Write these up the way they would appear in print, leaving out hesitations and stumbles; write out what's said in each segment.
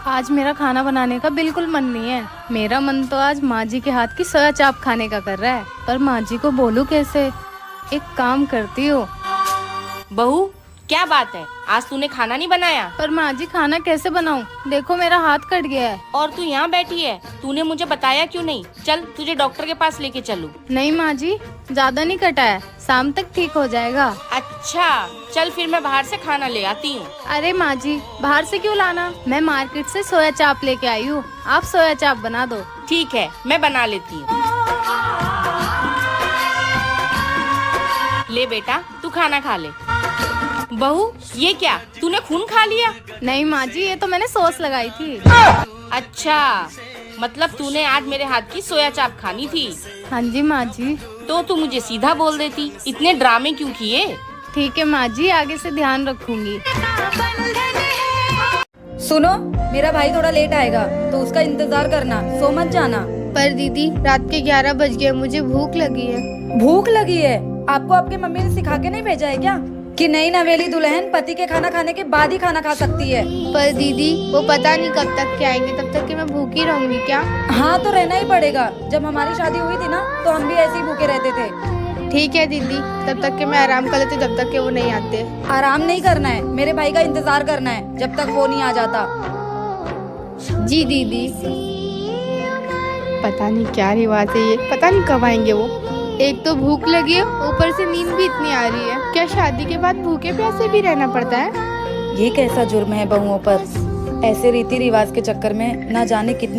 आज मेरा खाना बनाने का बिल्कुल मन नहीं है। मेरा मन तो आज माँ जी के हाथ की सोया चाप खाने का कर रहा है, पर माँ जी को बोलूं कैसे। एक काम करती हूँ। बहू, क्या बात है, आज तूने खाना नहीं बनाया? पर माँ जी खाना कैसे बनाऊँ? देखो मेरा हाथ कट गया है। और तू यहाँ बैठी है, तूने मुझे बताया क्यों नहीं? चल तुझे डॉक्टर के पास लेके चलूं। नहीं माँ जी, ज्यादा नहीं कटा है, शाम तक ठीक हो जाएगा। अच्छा, चल फिर मैं बाहर से खाना ले आती हूँ। अरे माँ जी, बाहर से क्यों लाना? मैं मार्केट से सोया चाप लेके आई हूँ, आप सोया चाप बना दो। ठीक है, मैं बना लेती हूँ। ले बेटा, तू खाना खा ले। बहू, ये क्या, तूने खून खा लिया? नहीं माँ जी, ये तो मैंने सॉस लगाई थी। अच्छा, मतलब तूने आज मेरे हाथ की सोया चाप खानी थी? हाँ जी माँ जी। तो तू मुझे सीधा बोल देती, इतने ड्रामे क्यों किए? ठीक है माँ जी, आगे से ध्यान रखूंगी। सुनो, मेरा भाई थोड़ा लेट आएगा तो उसका इंतजार करना, सो मत जाना। पर दीदी, रात के 11 बज गए, मुझे भूख लगी है। भूख लगी है? आपको आपकी मम्मी ने सिखा के नहीं भेजा है क्या कि नई नवेली दुल्हन पति के खाना खाने के बाद ही खाना खा सकती है? पर दीदी, वो पता नहीं कब तक के आएंगे, तब तक कि मैं भूखी रहूंगी क्या? हाँ तो रहना ही पड़ेगा। जब हमारी शादी हुई थी ना तो हम भी ऐसे ही भूखे रहते थे। ठीक है दीदी, तब तक के मैं आराम कर लेती, जब तक के वो नहीं आते। आराम नहीं करना है, मेरे भाई का इंतजार करना है जब तक वो नहीं आ जाता। जी दीदी। पता नहीं क्या रिवाज है ये, पता नहीं कब आएंगे वो। एक तो भूख लगी है, ऊपर से नींद भी इतनी आ रही है। क्या शादी के बाद भूखे प्यासे भी रहना पड़ता है? ये कैसा जुर्म है बहुओं पर? ऐसे रीति रिवाज के चक्कर में न जाने कितने।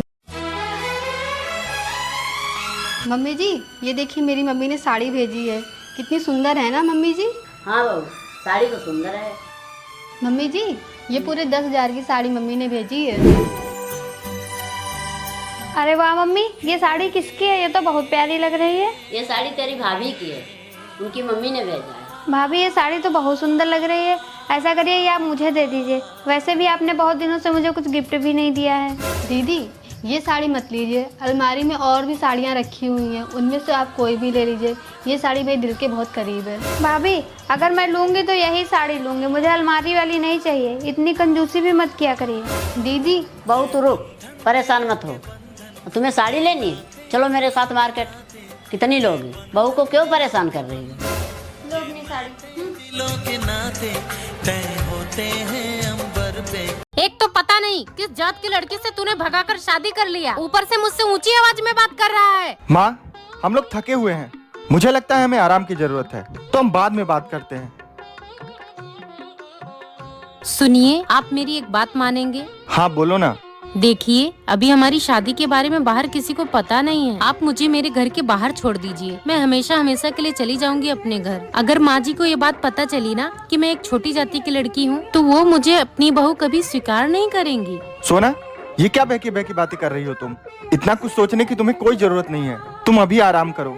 मम्मी जी, ये देखिए मेरी मम्मी ने साड़ी भेजी है, कितनी सुंदर है ना मम्मी जी? हाँ बहू, साड़ी तो सुंदर है। मम्मी जी, ये पूरे 10,000 की साड़ी मम्मी ने भेजी है। अरे वाह मम्मी, ये साड़ी किसकी है? ये तो बहुत प्यारी लग रही है। ये साड़ी तेरी भाभी की है, उनकी मम्मी ने भेजा है। भाभी, ये साड़ी तो बहुत सुंदर लग रही है। ऐसा करिए, ये आप मुझे दे दीजिए। वैसे भी आपने बहुत दिनों से मुझे कुछ गिफ्ट भी नहीं दिया है। दीदी, ये साड़ी मत लीजिए, अलमारी में और भी साड़ियाँ रखी हुई हैं, उनमें से आप कोई भी ले लीजिए। ये साड़ी मेरे दिल के बहुत करीब है। भाभी, अगर मैं लूँगी तो यही साड़ी लूँगी, मुझे अलमारी वाली नहीं चाहिए। इतनी कंजूसी भी मत किया करिए। दीदी। बहू तू रुक, परेशान मत हो। तुम्हें साड़ी लेनी है? चलो मेरे साथ मार्केट। कितनी लोगी? बहू को क्यों परेशान कर रही हो? लो अपनी साड़ी। एक तो पता नहीं किस जात की लड़की से तूने भगाकर शादी कर लिया, ऊपर से मुझसे ऊंची आवाज में बात कर रहा है। माँ, हम लोग थके हुए हैं, मुझे लगता है हमें आराम की जरूरत है, तो हम बाद में बात करते हैं। सुनिए, आप मेरी एक बात मानेंगे? हाँ बोलो ना। देखिए, अभी हमारी शादी के बारे में बाहर किसी को पता नहीं है। आप मुझे मेरे घर के बाहर छोड़ दीजिए, मैं हमेशा हमेशा के लिए चली जाऊंगी अपने घर। अगर माँ जी को ये बात पता चली ना कि मैं एक छोटी जाति की लड़की हूँ, तो वो मुझे अपनी बहू कभी स्वीकार नहीं करेंगी। सोना, ये क्या बहकी बहकी बातें कर रही हो तुम? इतना कुछ सोचने की तुम्हें कोई जरूरत नहीं है। तुम अभी आराम करो,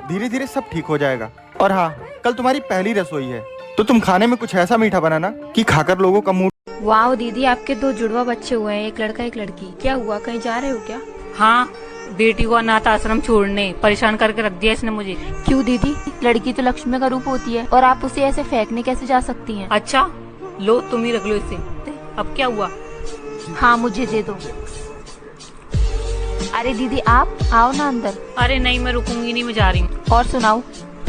धीरे धीरे सब ठीक हो जाएगा। और हाँ, कल तुम्हारी पहली रसोई है, तो तुम खाने में कुछ ऐसा मीठा बनाना कि खाकर लोगों का मूड। वाह दीदी, आपके 2 जुड़वा बच्चे हुए हैं, एक लड़का एक लड़की। क्या हुआ, कहीं जा रहे हो क्या? हाँ, बेटी को अनाथ आश्रम छोड़ने परेशान करके रख दिया इसने मुझे। क्यों दीदी, लड़की तो लक्ष्मी का रूप होती है और आप उसे ऐसे फेंकने कैसे जा सकती हैं? अच्छा, लो तुम ही रख लो इसे। अब क्या हुआ? हाँ, मुझे दे दो। अरे दीदी, आप आओ ना अंदर। अरे नहीं, मैं रुकूंगी नहीं, मैं जा रही हूँ। और सुनाओ।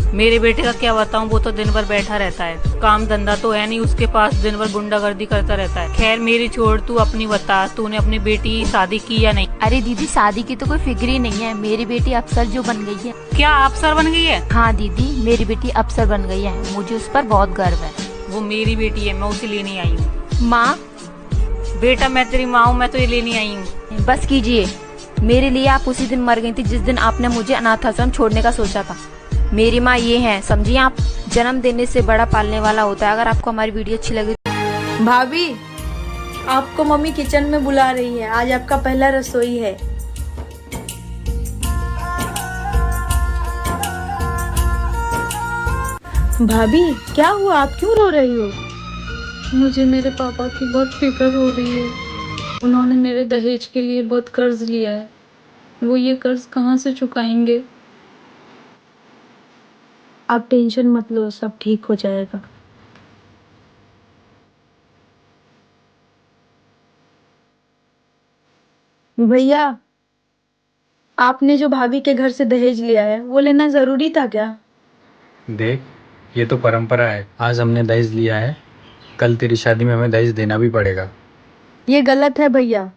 मेरे बेटे का क्या बताऊं, वो तो दिन भर बैठा रहता है, काम धंधा तो है नहीं उसके पास, दिन भर गुंडागर्दी करता रहता है। खैर मेरी छोड़, तू अपनी बता, तूने अपनी बेटी की शादी की या नहीं? अरे दीदी, शादी की तो कोई फिक्र ही नहीं है, मेरी बेटी अफसर जो बन गई है। क्या अफसर बन गई है? हाँ दीदी, मेरी बेटी अफसर बन गई है, मुझे उस पर बहुत गर्व है। वो मेरी बेटी है, मैं उसे लेने आई हूँ। माँ? बेटा, मैं तेरी माँ हूँ, मैं तो ये लेने आई हूँ। बस कीजिए, मेरे लिए आप उसी दिन मर गई थी जिस दिन आपने मुझे अनाथ आश्रम छोड़ने का सोचा था। मेरी माँ ये है, समझिए आप। जन्म देने से बड़ा पालने वाला होता है। अगर आपको हमारी वीडियो अच्छी लगी। भाभी, आपको मम्मी किचन में बुला रही है, आज आपका पहला रसोई है। भाभी, क्या हुआ, आप क्यों रो रही हो? मुझे मेरे पापा की बहुत फिक्र हो रही है। उन्होंने मेरे दहेज के लिए बहुत कर्ज लिया है, वो ये कर्ज कहाँ से चुकाएंगे? आप टेंशन मत लो, सब ठीक हो जाएगा। भैया, आपने जो भाभी के घर से दहेज लिया है वो लेना जरूरी था क्या? देख, ये तो परंपरा है। आज हमने दहेज लिया है, कल तेरी शादी में हमें दहेज देना भी पड़ेगा। ये गलत है भैया।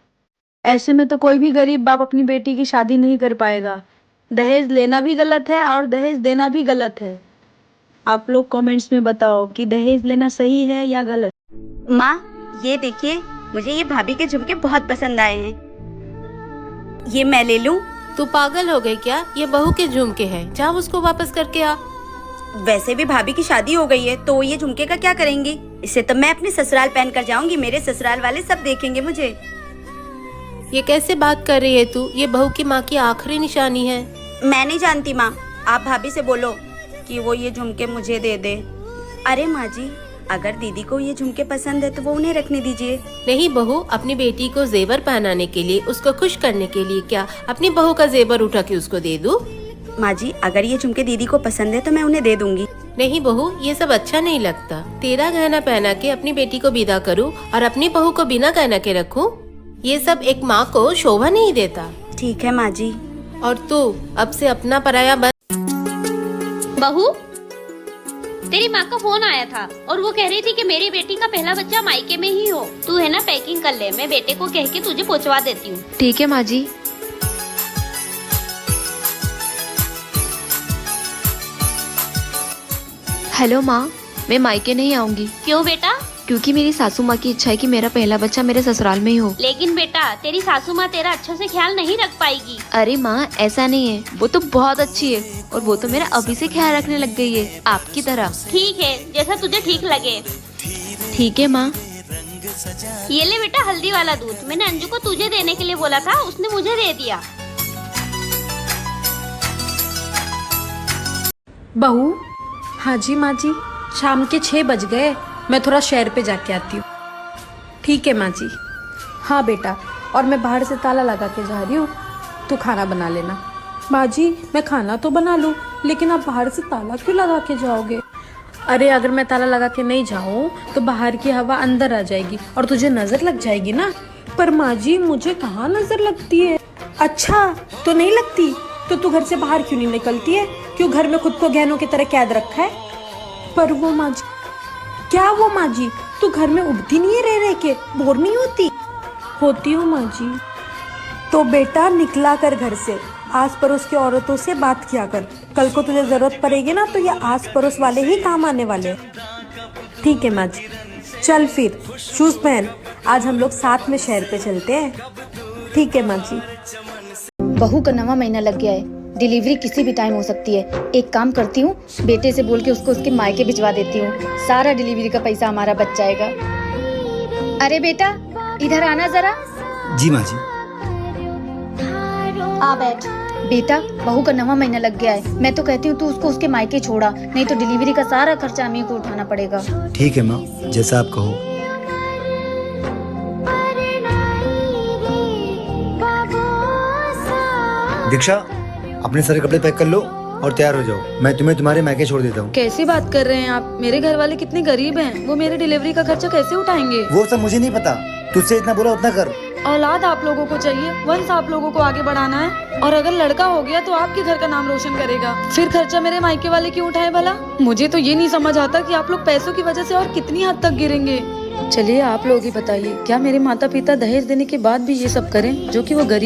ऐसे में तो कोई भी गरीब बाप अपनी बेटी की शादी नहीं कर पाएगा। दहेज लेना भी गलत है और दहेज देना भी गलत है। आप लोग कमेंट्स में बताओ कि दहेज लेना सही है या गलत। माँ, ये देखिए, मुझे ये भाभी के झुमके बहुत पसंद आए हैं। ये मैं ले लूं? तू पागल हो गई क्या? ये बहू के झुमके हैं, जा उसको वापस करके आ। वैसे भी भाभी की शादी हो गई है तो ये झुमके का क्या करेंगी? इसे तो मैं अपने ससुराल पहन कर जाऊंगी, मेरे ससुराल वाले सब देखेंगे मुझे। ये कैसे बात कर रही है तू? ये बहू की माँ की आखिरी निशानी है। मैं नहीं जानती माँ, आप भाभी से बोलो कि वो ये झुमके मुझे दे दे। अरे माँ जी, अगर दीदी को ये झुमके पसंद है तो वो उन्हें रखने दीजिए। नहीं बहू, अपनी बेटी को जेवर पहनाने के लिए, उसको खुश करने के लिए क्या अपनी बहू का जेवर उठा के उसको दे दूं? माँ जी, अगर ये झुमके दीदी को पसंद है तो मैं उन्हें दे दूंगी। नहीं बहू, ये सब अच्छा नहीं लगता। तेरा गहना पहना के अपनी बेटी को विदा करूं और अपनी बहू को बिना गहना के रखूं, ये सब एक माँ को शोभा नहीं देता। ठीक है माँ जी। और तू अब से अपना पराया बन। बहू, तेरी माँ का फोन आया था और वो कह रही थी कि मेरी बेटी का पहला बच्चा मायके में ही हो। तू है ना पैकिंग कर ले, मैं बेटे को कह के तुझे पहुँचवा देती हूँ। ठीक है माँ जी। हेलो माँ, मैं मायके नहीं आऊंगी। क्यों बेटा? क्योंकि मेरी सासू माँ की इच्छा है कि मेरा पहला बच्चा मेरे ससुराल में ही हो। लेकिन बेटा, तेरी सासू माँ तेरा अच्छे से ख्याल नहीं रख पाएगी। अरे माँ, ऐसा नहीं है, वो तो बहुत अच्छी है और वो तो मेरा अभी से ख्याल रखने लग गई है, आपकी तरह। ठीक है, जैसा तुझे ठीक लगे। ठीक है माँ। ये ले बेटा हल्दी वाला दूध, मैंने अंजू को तुझे देने के लिए बोला था, उसने मुझे दे दिया। बहू। हाँ जी माँ जी, शाम के 6 बज गए, मैं थोड़ा शहर पे जाके आती हूँ। ठीक है माँ जी। हाँ बेटा, और मैं बाहर से ताला लगा के जा रही हूँ, तो खाना बना लेना। माँ जी, मैं खाना तो बना लूँ, लेकिन आप बाहर से ताला क्यों लगा के जाओगे? अरे अगर मैं ताला लगा के नहीं जाऊँ तो बाहर की हवा अंदर आ जाएगी और तुझे नजर लग जाएगी ना। पर माँ जी, मुझे कहाँ नजर लगती है। अच्छा, तो नहीं लगती तो तू घर से बाहर क्यों नहीं निकलती है? क्यों घर में खुद को गहनों की तरह कैद रखा है? पर वो माँ जी, क्या वो माँ जी, तू घर में उबती नहीं है रह के? बोर नहीं होती? होती हूँ माँ जी। तो बेटा निकला कर घर से, आस पड़ोस की औरतों से बात किया कर। कल को तुझे जरूरत पड़ेगी ना तो ये आस पड़ोस वाले ही काम आने वाले। ठीक है माँ जी। चल फिर शूज पहन, आज हम लोग साथ में शहर पे चलते हैं। ठीक है माँ जी। बहू का 9वां महीना लग गया है, डिलीवरी किसी भी टाइम हो सकती है। एक काम करती हूँ, बेटे से बोल के उसको उसके मायके भिजवा देती हूँ, सारा डिलीवरी का पैसा हमारा बच जाएगा। अरे बेटा, इधर आना जरा। जी माँ जी। आ बैठ। बेटा, बहू का 9वां महीना लग गया है, मैं तो कहती हूँ तू उसको उसके मायके छोड़ा, नहीं तो डिलीवरी का सारा खर्चा हमें को उठाना पड़ेगा। ठीक है माँ, जैसा आप कहो। दीक्षा, अपने सारे कपड़े पैक कर लो और तैयार हो जाओ, मैं तुम्हें तुम्हारे मायके छोड़ देता हूँ। कैसी बात कर रहे हैं आप? मेरे घर वाले कितने गरीब हैं, वो मेरे डिलीवरी का खर्चा कैसे उठाएंगे? वो सब मुझे नहीं पता, तुझसे इतना बोला उतना कर। औलाद आप लोगों को चाहिए, वंश आप लोगों को आगे बढ़ाना है, और अगर लड़का हो गया तो आपके घर का नाम रोशन करेगा। फिर खर्चा मेरे मायके वाले क्यों उठाए भला? मुझे तो ये नहीं समझ आता कि आप लोग पैसों की वजह से और कितनी हद तक गिरेंगे। चलिए आप लोग ही बताइए, क्या मेरे माता पिता दहेज देने के बाद भी ये सब करें, जो कि वो गरीब